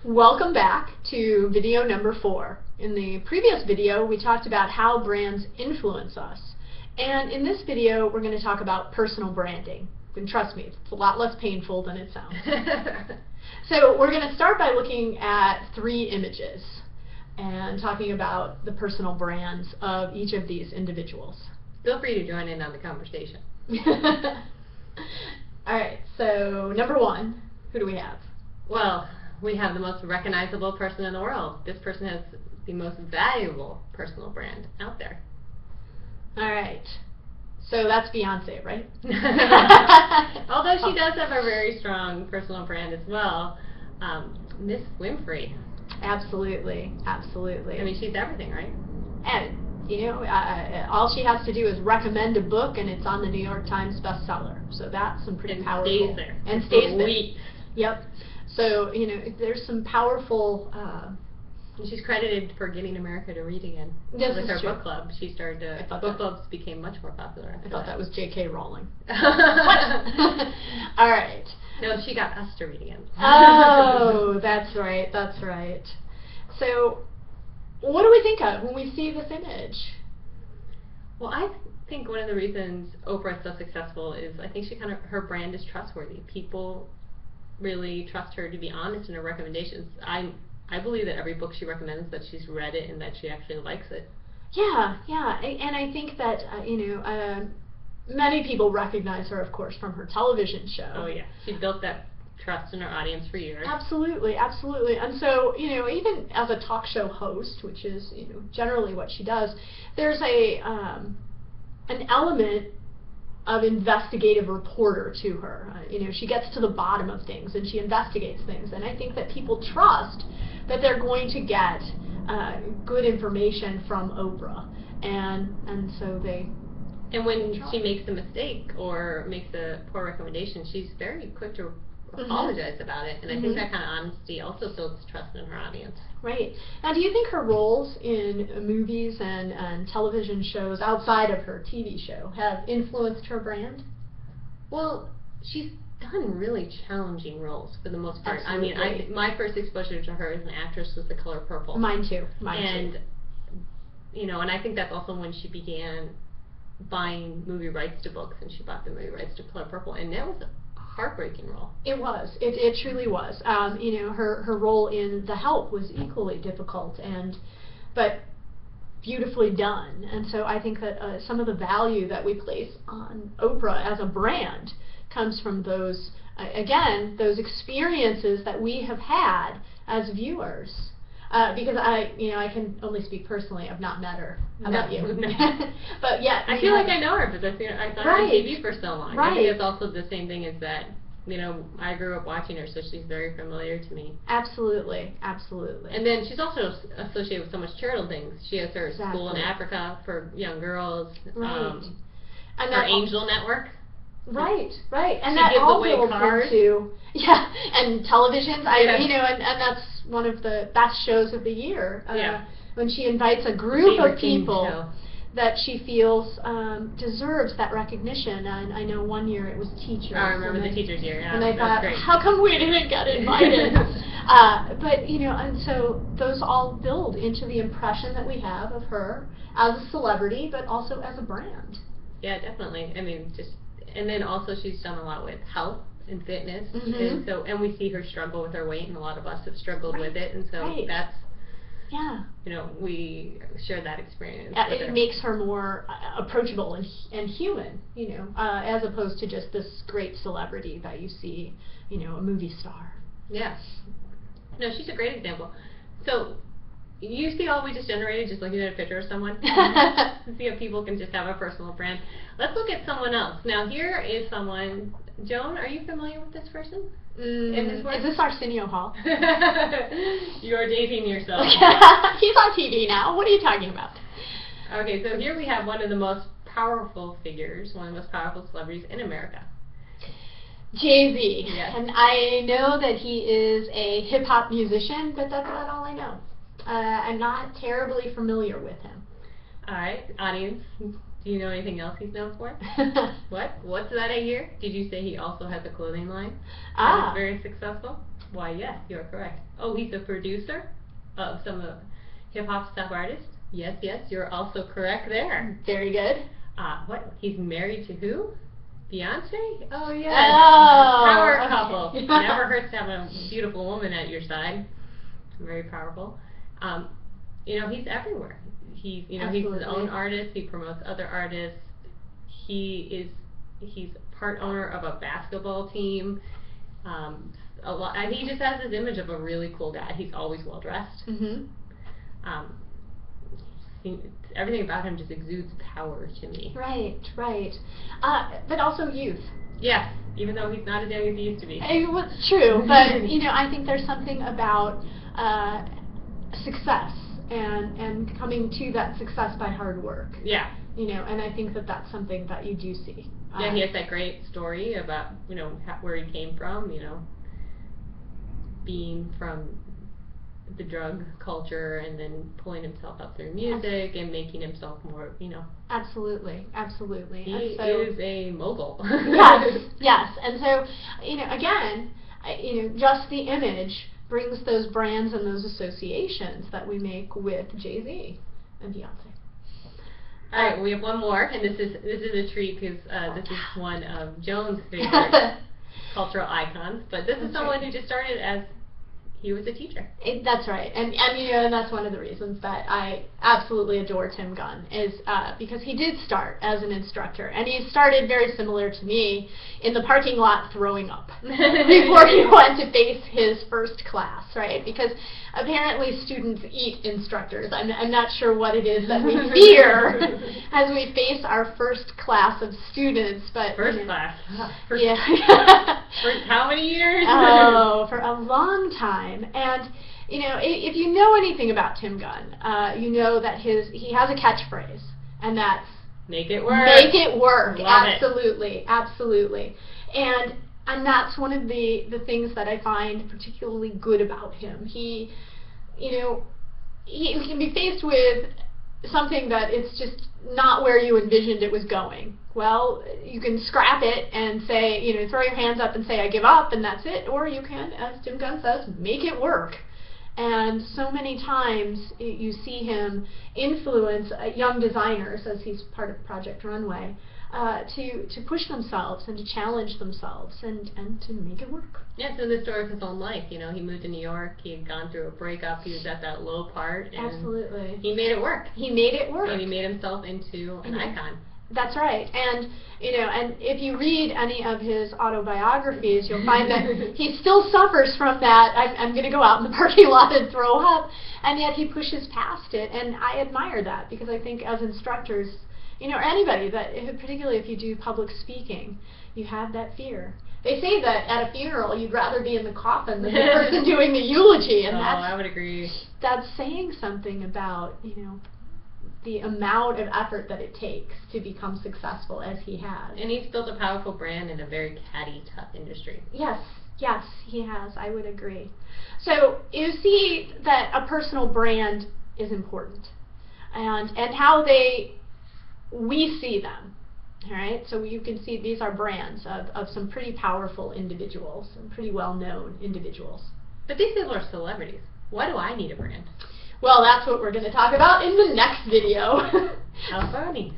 Welcome back to video number 4. In the previous video, we talked about how brands influence us. And in this video, we're going to talk about personal branding. And trust me, it's a lot less painful than it sounds. So we're going to start by looking at 3 images and talking about the personal brands of each of these individuals. Feel free to join in on the conversation. Alright, so number 1, who do we have? Well, we have the most recognizable person in the world. This person has the most valuable personal brand out there. Alright, so that's Beyonce, right? Although she does have a very strong personal brand as well, Miss Winfrey. Absolutely, absolutely. I mean, she's everything, right? And, you know, all she has to do is recommend a book and it's on the New York Times bestseller. So that's some pretty powerful. And stays there. And stays there. Weeks. Yep. So, you know, there's some powerful... And she's credited for getting America to read again. This With is her true. book club, she started to... Book clubs became much more popular after I thought that was J.K. Rowling. What? All right. No, she got us to read again. Oh, that's right, that's right. So, what do we think of when we see this image? Well, I think one of the reasons Oprah is so successful is I think her brand is trustworthy. People really trust her to be honest in her recommendations. I believe that every book she recommends, that she's read it and that she actually likes it. Yeah, yeah, and I think that, many people recognize her, of course, from her television show. Oh, yeah. She built that trust in her audience for years. Absolutely, absolutely. And so, you know, even as a talk show host, which is, you know, generally what she does, there's an element of investigative reporter to her. You know, she gets to the bottom of things and she investigates things. And I think that people trust that they're going to get good information from Oprah. And so they... And when she makes a mistake or makes a poor recommendation, she's very quick to apologize about it. And I think that kind of honesty also builds trust in her audience. Right. Now, do you think her roles in movies and television shows outside of her TV show have influenced her brand? Well, she's done really challenging roles for the most part. Absolutely. I mean, my first exposure to her as an actress was The Color Purple. Mine too. And, you know, and I think that's also when she began buying movie rights to books, and she bought the movie rights to Color Purple, and that was a heartbreaking role. It was. It truly was. You know, her role in The Help was equally difficult, but beautifully done. And so I think that some of the value that we place on Oprah as a brand comes from those, again, those experiences that we have had as viewers. Because I can only speak personally. I've not met her. How about you? No. But yeah, I feel like I know her because I saw her on TV for so long. Right. I think it's also the same thing as that. You know, I grew up watching her, so she's very familiar to me. Absolutely, absolutely. And then she's also associated with so much charitable things. She has her Exactly. school in Africa for young girls. Right. And her Angel Network. Right, right. And She that gives all away builds cars. into, and televisions. Yes. You know, and that's one of the best shows of the year. When she invites a group of people that she feels deserves that recognition. And I know one year it was teachers. I remember the teachers' year. Yeah, and I thought, great. how come we didn't get invited? But you know, and so those all build into the impression that we have of her as a celebrity, but also as a brand. Yeah, definitely. I mean, and then also she's done a lot with health and fitness, and we see her struggle with her weight, and a lot of us have struggled with it, and so that's, you know, we share that experience. It makes her more approachable and human, you know, as opposed to just this great celebrity that you see, you know, a movie star. Yes. No, she's a great example. So, you see all we just generated just looking at a picture of someone? See how people can just have a personal brand. Let's look at someone else. Now, here is someone. Joan, are you familiar with this person? Is this Arsenio Hall? You're dating yourself. He's on TV now. What are you talking about? Okay, so here we have one of the most powerful figures, one of the most powerful celebrities in America. Jay-Z. Yes. And I know that he is a hip-hop musician, but that's about all I know. I'm not terribly familiar with him. All right, audience, do you know anything else he's known for? What? What's that I hear? Did you say he also has a clothing line? That is very successful? Why, yes, you're correct. Oh, he's a producer of some hip-hop stuff artists. Yes, you're also correct there. Very good. What? He's married to who? Beyonce? Oh, yes. Oh, Power okay. couple. Never hurts to have a beautiful woman at your side. Very powerful. He's everywhere. He's his own artist. He promotes other artists. He's part owner of a basketball team. And he just has this image of a really cool guy. He's always well dressed. Mm-hmm. Everything about him just exudes power to me. Right. But also youth. Yes, even though he's not as young as he used to be. Well, true, but I think there's something about success and coming to that success by hard work. Yeah. And I think that that's something that you do see. Yeah, he has that great story about where he came from. Being from the drug culture and then pulling himself up through music and making himself more, Absolutely. He And is a mogul. Yes. And so, again, just the image brings those brands and those associations that we make with Jay-Z and Beyonce. All right, we have one more, and this is a treat because this is one of Joan's favorite cultural icons. But this is someone who just started as he was a teacher. That's right, and that's one of the reasons that I absolutely adore Tim Gunn is because he did start as an instructor, and he started very similar to me in the parking lot throwing up before he went to face his first class, right? Because apparently students eat instructors. I'm not sure what it is that we fear as we face our first class of students, but first class. Yeah. For how many years? Oh, for a long time. And if you know anything about Tim Gunn, you know that he has a catchphrase, and that's make it work. Make it work. Love absolutely, absolutely. And that's one of the things that I find particularly good about him. He can be faced with something that it's just not where you envisioned it was going. Well, you can scrap it and say, throw your hands up and say, I give up, and that's it. Or you can, as Tim Gunn says, make it work. And so many times you see him influence young designers, as he's part of Project Runway, to push themselves and to challenge themselves and to make it work. Yeah, it's the story of his own life. He moved to New York. He had gone through a breakup. He was at that low part. And absolutely. He made it work. He made it work. And he made himself into an icon. That's right. And and if you read any of his autobiographies, you'll find that he still suffers from that. I'm going to go out in the parking lot and throw up, and yet he pushes past it. And I admire that because I think as instructors, or anybody that, particularly if you do public speaking, you have that fear. They say that at a funeral you'd rather be in the coffin than the person doing the eulogy, and I would agree. That's saying something about the amount of effort that it takes to become successful as he has. And he's built a powerful brand in a very catty, tough industry. Yes, he has. I would agree. So you see that a personal brand is important, and how we see them. All right, so you can see these are brands of some pretty powerful individuals, some pretty well-known individuals. But these people are celebrities. Why do I need a brand? Well, that's what we're going to talk about in the next video. How funny.